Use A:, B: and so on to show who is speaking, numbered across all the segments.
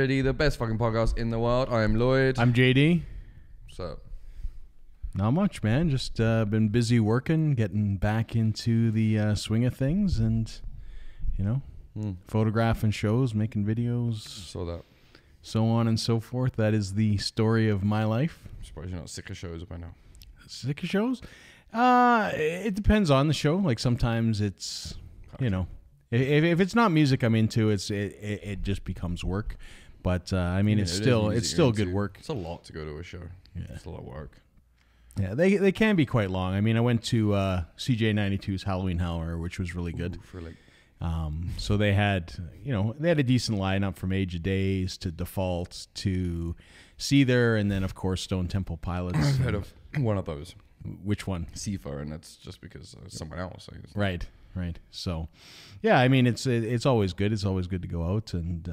A: JD, the best fucking podcast in the world. I am Lloyd.
B: I'm JD.
A: What's up?
B: Not much, man. Just been busy working, getting back into the swing of things, and photographing shows, making videos,
A: Saw that.
B: so on and so forth. That is the story of my life.
A: I'm surprised you're not sick of shows by now.
B: Sick of shows? It depends on the show. Like sometimes it's, if it's not music I'm into, it just becomes work. But I mean, it's still good work.
A: It's a lot to go to a show.
B: Yeah.
A: It's a lot of work.
B: Yeah, they can be quite long. I mean, I went to CJ92's Halloween Hour, which was really good.
A: For like,
B: So they had a decent lineup from Age of Days to Default to Seether, and then of course Stone Temple Pilots.
A: I've heard of one of those.
B: Which one?
A: Sifa, and that's just because someone else. I guess.
B: Right. So, yeah, I mean, it's always good. It's always good to go out and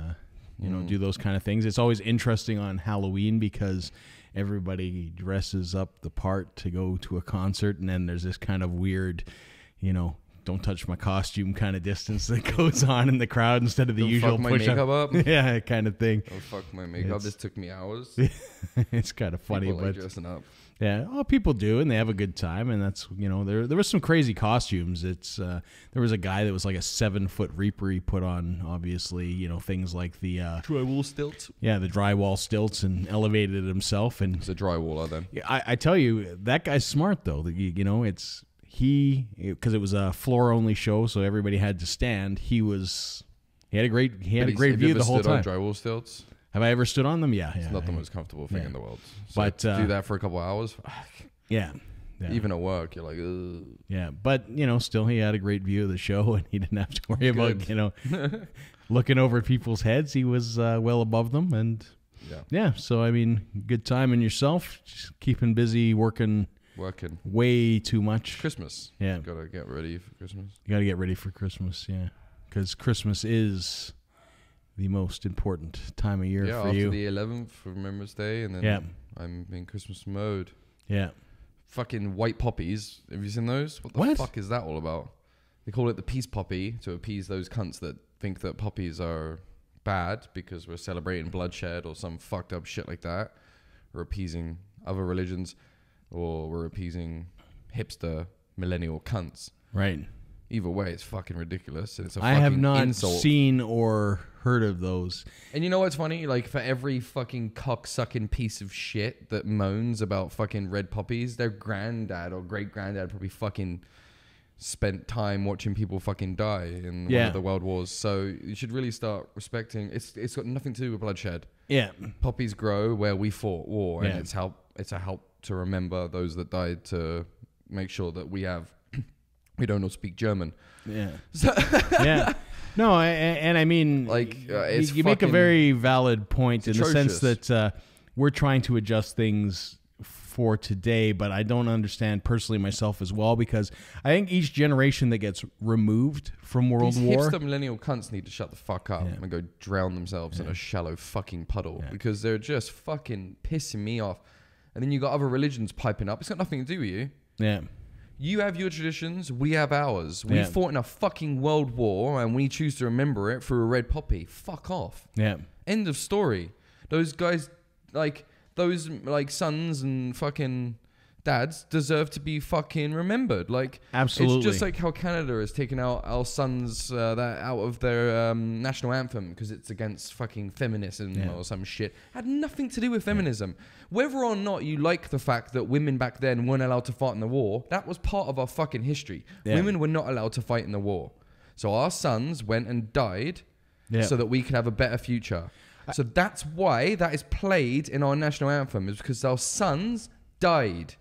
B: do those kind of things. It's always interesting on Halloween because everybody dresses up the part to go to a concert, and then there's this kind of weird, don't touch my costume kind of distance that goes on in the crowd instead of the usual
A: fuck my
B: push
A: makeup up.
B: Yeah, kind of thing.
A: Oh fuck my makeup! This took me hours.
B: It's kind of funny,
A: People like
B: but
A: dressing up.
B: yeah, well, people do, and they have a good time, and that's there was some crazy costumes. There was a guy that was like a 7-foot Reaper he put on, obviously, things like the
A: Drywall stilts.
B: Yeah, the drywall stilts, and elevated himself, and
A: It's a drywaller then.
B: yeah, I tell you, that guy's smart though. Because it was a floor only show, so everybody had to stand. He had a great view the whole time.
A: On drywall stilts.
B: Have I ever stood on them? Yeah.
A: It's not the most comfortable thing in the world. So
B: But,
A: to do that for a couple of hours,
B: Yeah.
A: even at work, you're like, ugh.
B: Yeah, but still he had a great view of the show, and he didn't have to worry about looking over people's heads. He was well above them, and yeah. So I mean, good time in yourself, just keeping busy, working way too much.
A: Christmas.
B: Yeah,
A: Gotta get ready for Christmas.
B: You gotta get ready for Christmas. Yeah, because Christmas is the most important time of year for you.
A: After the 11th for Remembrance Day, and then I'm in Christmas mode.
B: Yeah.
A: Fucking White Poppies. Have you seen those? What the fuck is that all about? They call it the peace poppy to appease those cunts that think that poppies are bad because we're celebrating bloodshed or some fucked up shit like that. We're appeasing other religions, or we're appeasing hipster millennial cunts.
B: Right.
A: Either way, it's fucking ridiculous. And it's a
B: I
A: fucking
B: have not
A: insult.
B: seen or heard of those.
A: And you know what's funny? Like, for every fucking cock-sucking piece of shit that moans about fucking red poppies, their granddad or great-granddad probably fucking spent time watching people fucking die in one of the world wars. So you should really start respecting. It's got nothing to do with bloodshed. Yeah. Poppies grow where we fought war, and it's a help to remember those that died, to make sure that we don't all speak German.
B: Yeah. Yeah. No, and I mean,
A: like,
B: you make a very valid point in the sense that we're trying to adjust things for today, but I don't understand personally myself as well, because I think each generation that gets removed from World War...
A: These hipster millennial cunts need to shut the fuck up and go drown themselves in a shallow fucking puddle, because they're just fucking pissing me off. And then you got other religions piping up. It's got nothing to do with you. Yeah. You have your traditions, we have ours. We fought in a fucking world war, and we choose to remember it through a red poppy. Fuck off. Yeah. End of story. Those guys, those sons and fucking dads deserve to be fucking remembered. Absolutely. It's just like how Canada has taken out our sons out of their national anthem because it's against fucking feminism or some shit. Had nothing to do with feminism. Whether or not you like the fact that women back then weren't allowed to fight in the war, that was part of our fucking history. Women were not allowed to fight in the war. So our sons went and died so that we could have a better future. So that's why that is played in our national anthem, is because our sons died.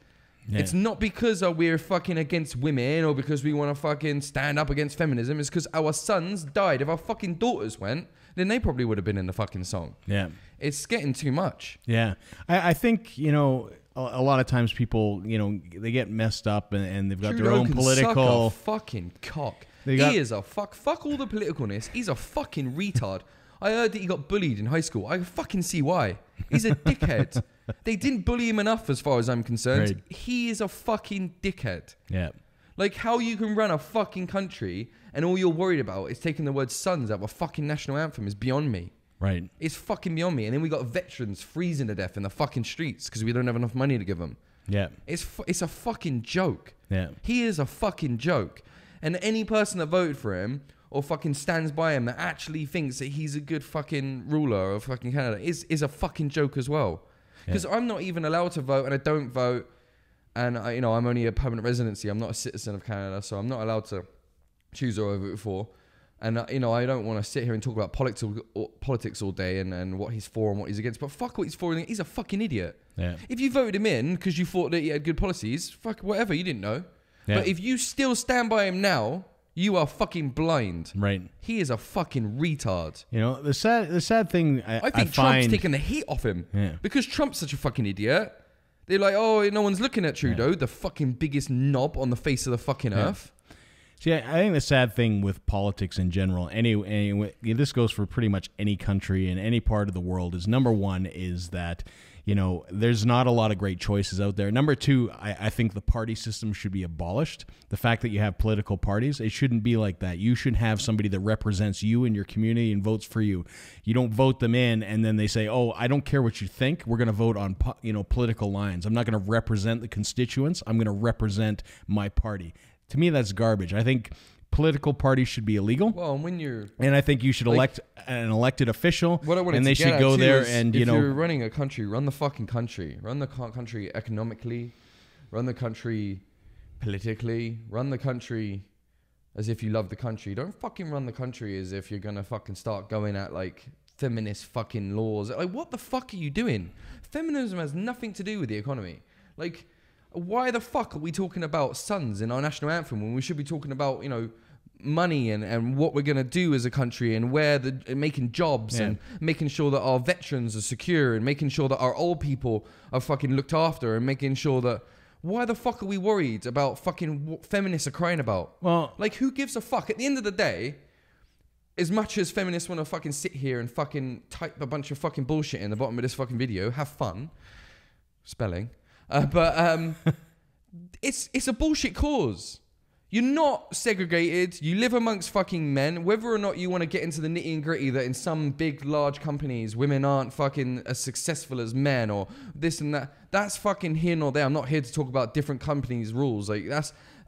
A: Yeah. It's not because we're fucking against women or because we want to fucking stand up against feminism. It's because our sons died. If our fucking daughters went, then they probably would have been in the fucking song. Yeah. It's getting too much. Yeah. I think, a lot of times people, they get messed up and they've got their own political... Suck a fucking cock. He is a fuck all the politicalness. He's a fucking retard. I heard that he got bullied in high school. I fucking see why. He's a dickhead. They didn't bully him enough as far as I'm concerned. Right. He is a fucking dickhead. Yeah. Like, how you can run a fucking country and all you're worried about is taking the word sons out of a fucking national anthem is beyond me.
B: Right.
A: It's fucking beyond me. And then we got veterans freezing to death in the fucking streets because we don't have enough money to give them.
B: Yeah.
A: It's a fucking joke.
B: Yeah.
A: He is a fucking joke. And any person that voted for him or fucking stands by him that actually thinks that he's a good fucking ruler of fucking Canada is a fucking joke as well. Because I'm not even allowed to vote and I don't vote. And, I'm only a permanent residency. I'm not a citizen of Canada, so I'm not allowed to choose who I vote for. And, I don't want to sit here and talk about politics all day and what he's for and what he's against. But fuck what he's for. He's a fucking idiot.
B: Yeah.
A: If you voted him in because you thought that he had good policies, fuck whatever, you didn't know. Yeah. But if you still stand by him now, you are fucking blind.
B: Right.
A: He is a fucking retard.
B: The sad thing I
A: think Trump's taking the heat off him.
B: Yeah.
A: Because Trump's such a fucking idiot. They're like, oh, no one's looking at Trudeau, the fucking biggest knob on the face of the fucking earth.
B: See, I think the sad thing with politics in general, anyway, this goes for pretty much any country in any part of the world, is number one is that, there's not a lot of great choices out there. Number two, I think the party system should be abolished. The fact that you have political parties, it shouldn't be like that. You should have somebody that represents you and your community and votes for you. You don't vote them in and then they say, oh, I don't care what you think. We're going to vote on political lines. I'm not going to represent the constituents. I'm going to represent my party. To me, that's garbage. I think political parties should be illegal.
A: Well,
B: and I think you should elect an elected official,
A: what I
B: and they should go there and
A: if you're running a country, run the fucking country, run the country economically, run the country politically, run the country as if you love the country. Don't fucking run the country as if you're gonna fucking start going at like feminist fucking laws. Like, what the fuck are you doing? Feminism has nothing to do with the economy. Like, why the fuck are we talking about sons in our national anthem when we should be talking about, money and what we're going to do as a country and making jobs and making sure that our veterans are secure and making sure that our old people are fucking looked after and making sure that... Why the fuck are we worried about fucking what feminists are crying about? Well, like, who gives a fuck? At the end of the day, as much as feminists want to fucking sit here and fucking type a bunch of fucking bullshit in the bottom of this fucking video, have fun. Spelling. It's a bullshit cause. You're not segregated. You live amongst fucking men. Whether or not you want to get into the nitty and gritty that in some big, large companies, women aren't fucking as successful as men or this and that, that's fucking here nor there. I'm not here to talk about different companies' rules. And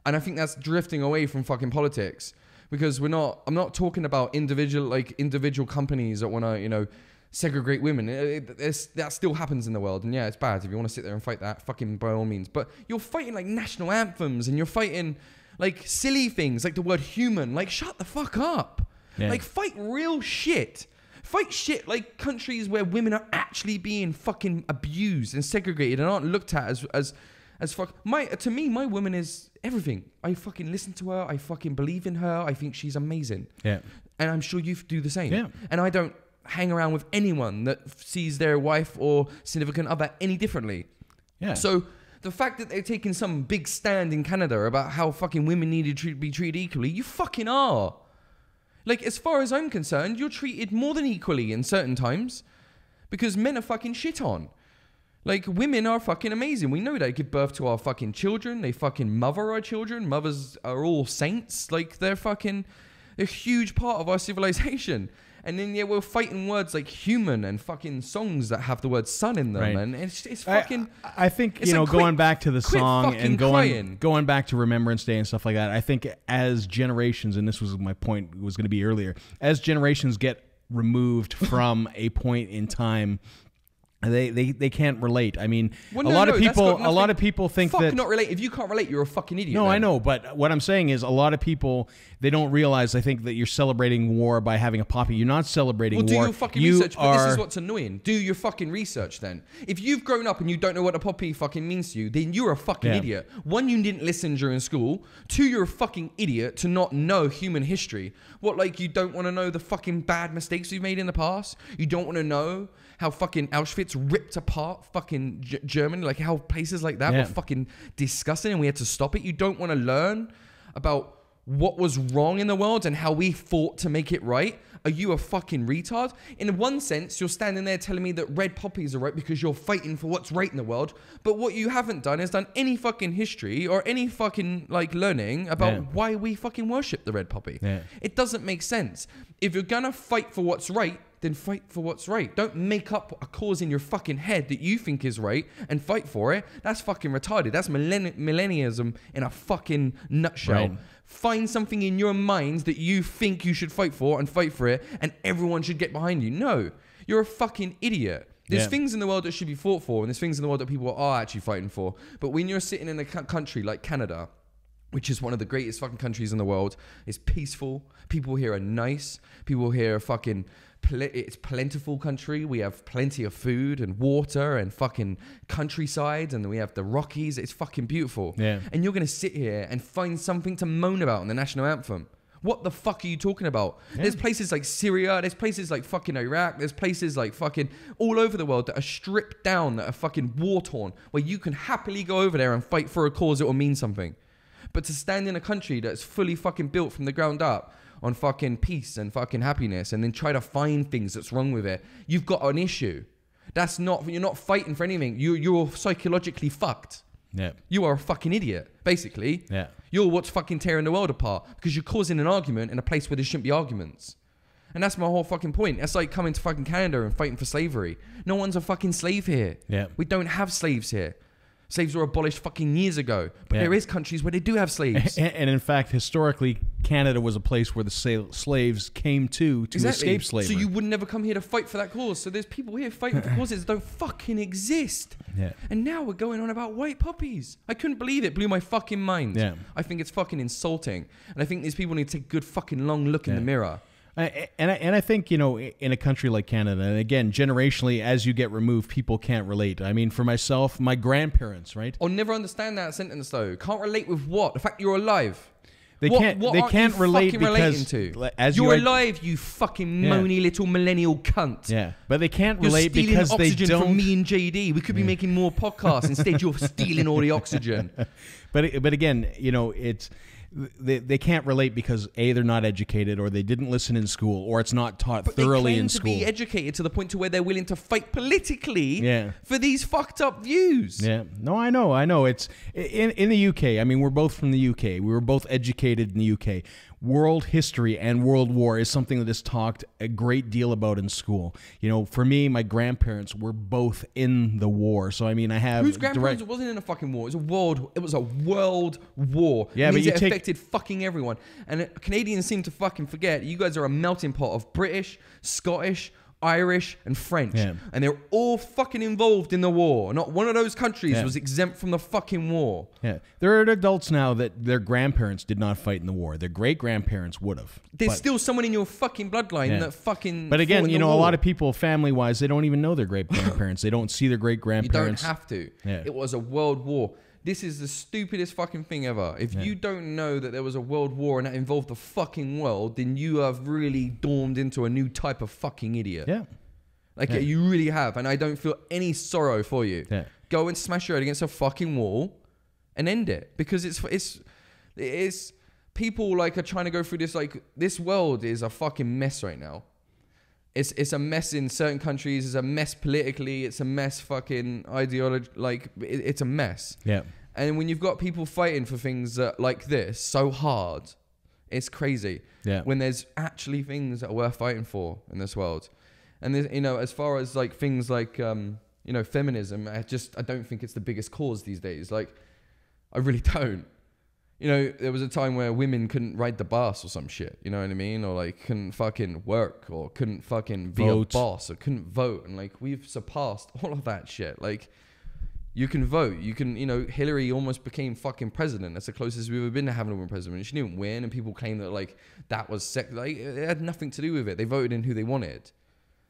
A: I think that's drifting away from fucking politics because I'm not talking about individual companies that want to, segregate women. That still happens in the world, and it's bad. If you want to sit there and fight that, fucking by all means. But you're fighting like national anthems, and you're fighting like silly things, like the word human. Like, shut the fuck up. Yeah. Like, fight real shit. Fight shit like countries where women are actually being fucking abused and segregated and aren't looked at as fuck. To me, my woman is everything. I fucking listen to her. I fucking believe in her. I think she's amazing. Yeah. And I'm sure you do the same. Yeah. And I don't hang around with anyone that sees their wife or significant other any differently. Yeah. So the fact that they're taking some big stand in Canada about how fucking women need to be treated equally, you fucking are. Like, as far as I'm concerned, you're treated more than equally in certain times because men are fucking shit on. Like, women are fucking amazing. We know that. They give birth to our fucking children. They fucking mother our children. Mothers are all saints. Like, they're fucking a huge part of our civilization. And then, we're fighting words like human and fucking songs that have the word son in them. Right. And it's fucking...
B: I think, going back to the song and going back to Remembrance Day and stuff like that, I think as generations, and this was my point, was going to be earlier, as generations get removed from a point in time... They can't relate. I mean, a lot of people think that
A: not relate. If you can't relate, you're a fucking idiot.
B: No, I know, but what I'm saying is, a lot of people, they don't realize. I think that you're celebrating war by having a poppy. You're not celebrating war.
A: Do your fucking research. But this is what's annoying. Do your fucking research then. If you've grown up and you don't know what a poppy fucking means to you, then you're a fucking idiot. One, you didn't listen during school. Two, you're a fucking idiot to not know human history. What, like, you don't want to know the fucking bad mistakes we've made in the past? You don't want to know how fucking Auschwitz ripped apart fucking Germany, like how places like that were fucking disgusting and we had to stop it. You don't want to learn about what was wrong in the world and how we fought to make it right. Are you a fucking retard? In one sense, you're standing there telling me that red poppies are right because you're fighting for what's right in the world. But what you haven't done is done any fucking history or any fucking like learning about why we fucking worship the red poppy. Yeah. It doesn't make sense. If you're gonna fight for what's right, then fight for what's right. Don't make up a cause in your fucking head that you think is right and fight for it. That's fucking retarded. That's millennialism in a fucking nutshell. Right. Find something in your minds that you think you should fight for and fight for it, and everyone should get behind you. No, you're a fucking idiot. There's things in the world that should be fought for, and there's things in the world that people are actually fighting for. But when you're sitting in a country like Canada, which is one of the greatest fucking countries in the world, it's peaceful. People here are nice. People here are fucking... It's plentiful country. We have plenty of food and water and fucking countryside, and we have the Rockies. It's fucking beautiful. Yeah. And you're going to sit here and find something to moan about in the national anthem. What the fuck are you talking about? Yeah. There's places like Syria, there's places like fucking Iraq, there's places like fucking all over the world that are stripped down, that are fucking war-torn, where you can happily go over there and fight for a cause that will mean something. But to stand in a country that's fully fucking built from the ground up on fucking peace and fucking happiness, and then try to find things that's wrong with it, you've got an issue. That's not, you're not fighting for anything. You're psychologically fucked. Yeah. You are a fucking idiot, basically. Yeah. You're what's fucking tearing the world apart because you're causing an argument in a place where there shouldn't be arguments. And that's my whole fucking point. That's like coming to fucking Canada and fighting for slavery. No one's a fucking slave here. Yeah. We don't have slaves here. Slaves were abolished fucking years ago. But there is countries where they do have slaves.
B: And in fact, historically, Canada was a place where the slaves came to escape slavery.
A: So you would never come here to fight for that cause. So there's people here fighting for causes that don't fucking exist. Yeah. And now we're going on about white poppies. I couldn't believe it. Blew my fucking mind. Yeah. I think it's fucking insulting. And I think these people need to take a good fucking long look in the mirror.
B: And I think, you know, in a country like Canada, and again, generationally, as you get removed, people can't relate. I mean, for myself, my grandparents, right?
A: I'll never understand that sentence, though. Can't relate with what? The fact you're alive.
B: They can't relate because
A: you're alive, you fucking moany little millennial cunt.
B: Yeah, but they can't relate because they don't.
A: You're stealing oxygen from me and JD. We could be making more podcasts. Instead, you're stealing all the oxygen.
B: But again, you know, it's. They can't relate because A, they're not educated, or they didn't listen in school, or it's not taught thoroughly in school.
A: They claim to be educated to the point to where they're willing to fight politically for these fucked up views.
B: Yeah, no, I know. It's in the UK. I mean, we're both from the UK. We were both educated in the UK. World history and World War is something that is talked a great deal about in school. You know, for me, my grandparents were both in the war, so I mean, I have
A: whose grandparents wasn't in a fucking war. It was a world war.
B: Yeah, but
A: it affected fucking everyone. And Canadians seem to fucking forget. You guys are a melting pot of British, Scottish, Irish and French, and they're all fucking involved in the war. Not one of those countries was exempt from the fucking war.
B: Yeah, there are adults now that their grandparents did not fight in the war. Their great grandparents would have.
A: There's still someone in your fucking bloodline that fucking.
B: But again, you know, a lot of people, family wise, they don't even know their great grandparents. They don't see their great grandparents.
A: You don't have to. Yeah. It was a world war. This is the stupidest fucking thing ever. If you don't know that there was a world war and that involved the fucking world, then you have really dawned into a new type of fucking idiot. Yeah. Like, you really have. And I don't feel any sorrow for you. Yeah. Go and smash your head against a fucking wall and end it. Because it's people like are trying to go through this, like, this world is a fucking mess right now. It's a mess in certain countries. It's a mess politically. It's a mess fucking ideology. Like, it's a mess. Yeah. And when you've got people fighting for things like this so hard, it's crazy. Yeah. When there's actually things that are worth fighting for in this world. And there's, you know, as far as like things like you know, feminism, I don't think it's the biggest cause these days. Like, I really don't. You know, there was a time where women couldn't ride the bus or some shit, you know what I mean? Or like couldn't fucking work or couldn't fucking be a boss or couldn't vote. And like, we've surpassed all of that shit. Like, you can vote. You can, you know, Hillary almost became fucking president. That's the closest we've ever been to having a woman president. She didn't win, and people claim that like that was like, it had nothing to do with it. They voted in who they wanted.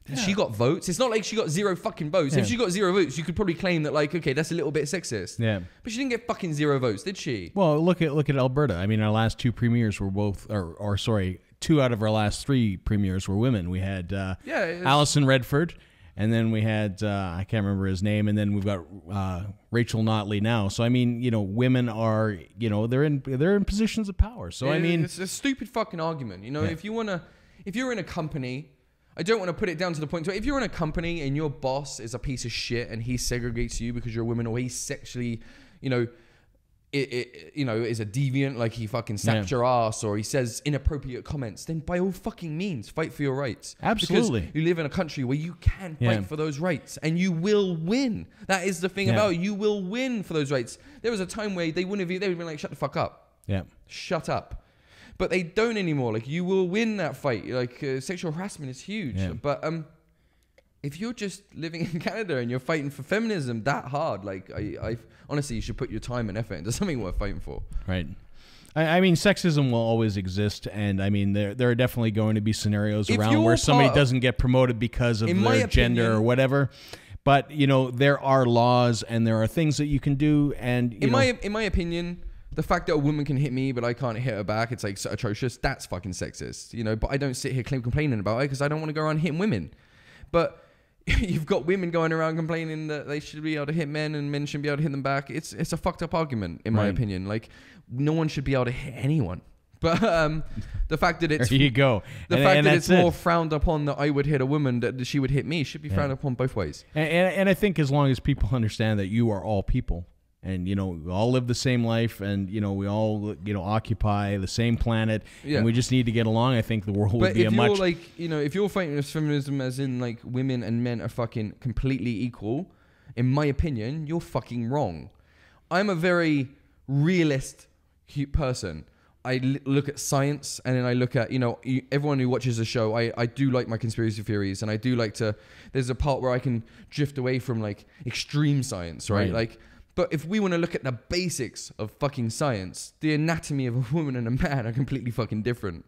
A: Yeah. She got votes. It's not like she got 0 fucking votes. Yeah. If she got 0 votes, you could probably claim that, like, okay, that's a little bit sexist. Yeah. But she didn't get fucking 0 votes, did she?
B: Well, look at Alberta. I mean, our last 2 premiers were both, or sorry, 2 out of our last 3 premiers were women. We had Alison Redford, and then we had I can't remember his name, and then we've got Rachel Notley now. So I mean, you know, women are, you know, they're in positions of power. So I mean,
A: it's a stupid fucking argument. You know, if you're in a company. I don't want to put it down to the point where if you're in a company and your boss is a piece of shit and he segregates you because you're a woman, or he sexually, you know, is a deviant, like he fucking slaps your ass or he says inappropriate comments, then by all fucking means, fight for your rights.
B: Absolutely.
A: Because you live in a country where you can fight for those rights and you will win. That is the thing about it. You will win for those rights. There was a time where they would have been like, shut the fuck up. Yeah. Shut up. But they don't anymore. Like, you will win that fight. Like, sexual harassment is huge. Yeah. But if you're just living in Canada and you're fighting for feminism that hard, like, I honestly, you should put your time and effort into something worth fighting for.
B: Right. I mean, sexism will always exist, and I mean, there are definitely going to be scenarios around where somebody doesn't get promoted because of their gender or whatever. But there are laws and there are things that you can do. And in
A: my opinion, the fact that a woman can hit me but I can't hit her back, it's like so atrocious. That's fucking sexist, But I don't sit here complaining about it because I don't want to go around hitting women. But you've got women going around complaining that they should be able to hit men and men shouldn't be able to hit them back. It's a fucked up argument, in my opinion. Like, no one should be able to hit anyone. But the fact that it's
B: there you go.
A: The fact that it's more frowned upon that I would hit a woman that she would hit me should be frowned upon both ways.
B: And I think as long as people understand that you are all people. And, we all live the same life and, we all, occupy the same planet and we just need to get along. I think the world would be a much...
A: But if you're fighting with feminism as in, like, women and men are fucking completely equal, in my opinion, you're fucking wrong. I'm a very realist person. I look at science and then I look at, everyone who watches the show, I do like my conspiracy theories and I do like to... There's a part where I can drift away from, like, extreme science, right? Like... But if we want to look at the basics of fucking science, the anatomy of a woman and a man are completely fucking different.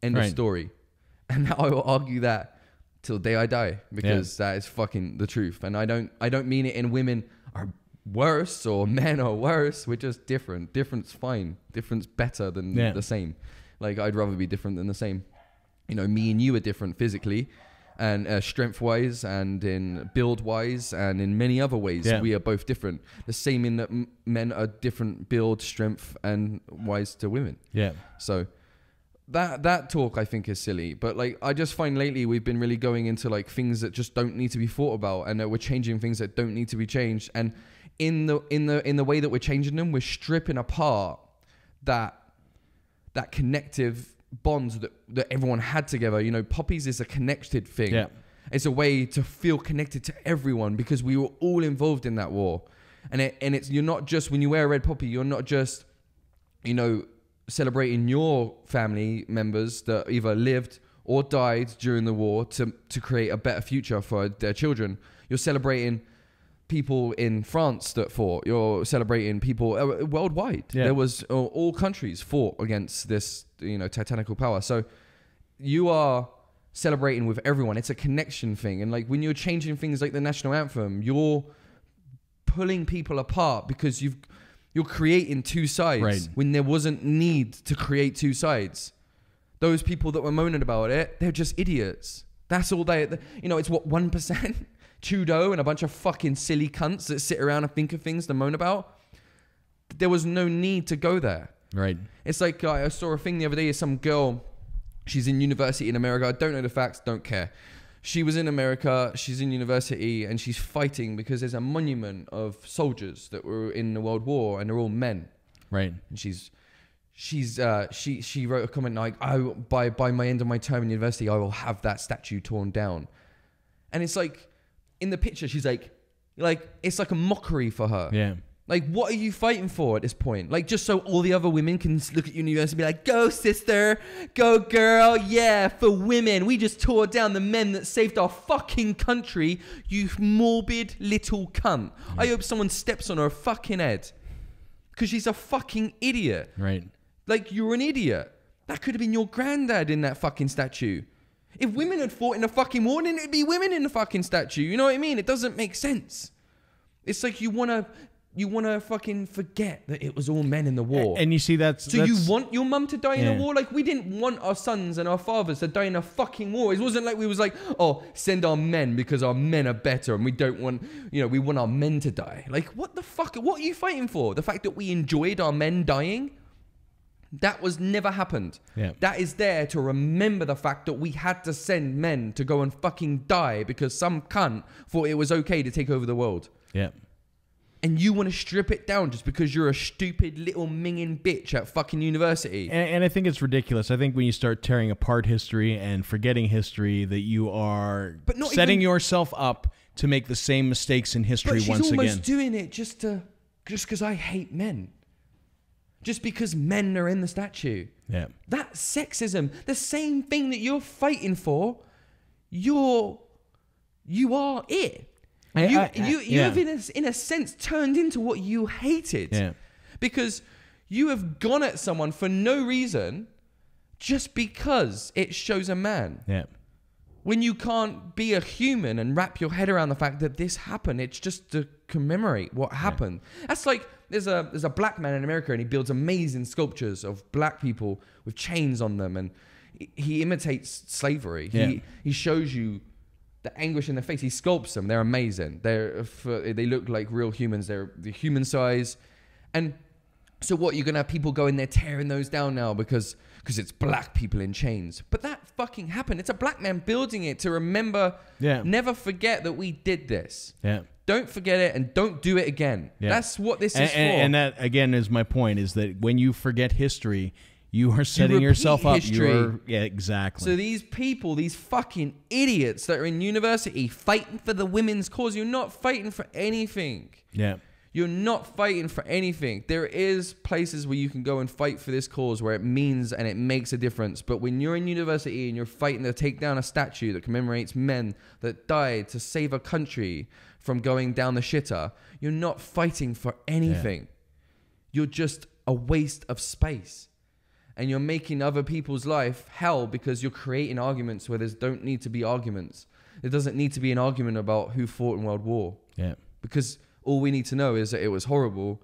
A: End of story. And I will argue that till the day I die because that is fucking the truth. And I don't mean it in women are worse or men are worse. We're just different. Different's fine. Different's better than the same. Like, I'd rather be different than the same. Me and you are different physically. And strength-wise and in build-wise and in many other ways, we are both different. The same in that men are different build, strength, and wise to women. Yeah. So that talk I think is silly. But like I just find lately we've been really going into like things that just don't need to be thought about, and that we're changing things that don't need to be changed. And in the way that we're changing them, we're stripping apart that connective bonds that everyone had together. Poppies is a connected thing. Yeah. It's a way to feel connected to everyone because we were all involved in that war. And it's you're not just, when you wear a red poppy, you're not just, celebrating your family members that either lived or died during the war to create a better future for their children. You're celebrating people in France that fought. You're celebrating people worldwide. Yeah. There was all countries fought against this, titanical power. So you are celebrating with everyone. It's a connection thing. And like when you're changing things like the national anthem, you're pulling people apart because you're creating two sides when there wasn't need to create two sides. Those people that were moaning about it, they're just idiots. That's all it's what 1%? Trudeau and a bunch of fucking silly cunts that sit around and think of things to moan about. There was no need to go there. Right. It's like I saw a thing the other day. Some girl, she's in university in America. I don't know the facts, don't care. She was in America, she's in university, and she's fighting because there's a monument of soldiers that were in the World War, and they're all men. Right. And she wrote a comment like, by my end of my term in university, I will have that statue torn down. And it's like, in the picture, she's like it's like a mockery for her. Yeah. Like, what are you fighting for at this point? Like, just so all the other women can look at you in the US and be like, go, sister. Go, girl. Yeah, for women. We just tore down the men that saved our fucking country. You morbid little cunt. Yeah. I hope someone steps on her fucking head. Because she's a fucking idiot. Right. Like, you're an idiot. That could have been your granddad in that fucking statue. If women had fought in the fucking war, then it'd be women in the fucking statue. You know what I mean? It doesn't make sense. It's like you want to fucking forget that it was all men in the war.
B: And you see that's...
A: So you want your mum to die in a war? Like, we didn't want our sons and our fathers to die in a fucking war. It wasn't like we was like, oh, send our men because our men are better and we don't want, we want our men to die. Like, what the fuck? What are you fighting for? The fact that we enjoyed our men dying? That was never happened. Yeah. That is there to remember the fact that we had to send men to go and fucking die because some cunt thought it was okay to take over the world. Yeah. And you want to strip it down just because you're a stupid little minging bitch at fucking university.
B: And I think it's ridiculous. I think when you start tearing apart history and forgetting history, that you are setting yourself up to make the same mistakes in history once again. But she's almost
A: doing it just because I hate men. Just because men are in the statue.
B: Yeah.
A: That's sexism. The same thing that you're fighting for, you are it. You have, in a sense, turned into what you hated.
B: Yeah.
A: Because you have gone at someone for no reason just because it shows a man.
B: Yeah.
A: When you can't be a human and wrap your head around the fact that this happened, it's just to commemorate what happened. Yeah. That's like, there's a black man in America and he builds amazing sculptures of black people with chains on them, and he imitates slavery.
B: Yeah.
A: He shows you the anguish in their face. He sculpts them. They're amazing. They look like real humans. They're the human size. And so what, you're going to have people going there tearing those down now because it's black people in chains. But that fucking happened. It's a black man building it to remember.
B: Yeah.
A: Never forget that we did this.
B: Yeah.
A: Don't forget it and don't do it again. Yeah. That's what this is for.
B: And that, again, is my point, is that when you forget history, you are setting yourself up. Yeah, exactly.
A: So these people, these fucking idiots that are in university fighting for the women's cause, you're not fighting for anything.
B: Yeah.
A: You're not fighting for anything. There is places where you can go and fight for this cause where it means and it makes a difference. But when you're in university and you're fighting to take down a statue that commemorates men that died to save a country from going down the shitter, you're not fighting for anything. Yeah. You're just a waste of space. And you're making other people's life hell because you're creating arguments where there don't need to be arguments. There doesn't need to be an argument about who fought in World War.
B: Yeah.
A: Because all we need to know is that it was horrible.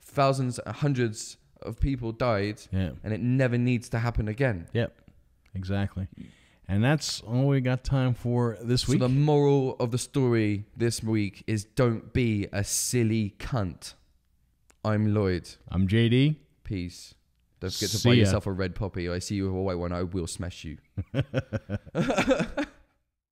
A: Thousands, hundreds of people died.
B: Yeah.
A: And it never needs to happen again.
B: Yep. Exactly. And that's all we got time for this week.
A: So the moral of the story this week is don't be a silly cunt. I'm Lloyd.
B: I'm JD.
A: Peace. Don't forget to buy yourself a red poppy. I see you with a white one, I will smash you.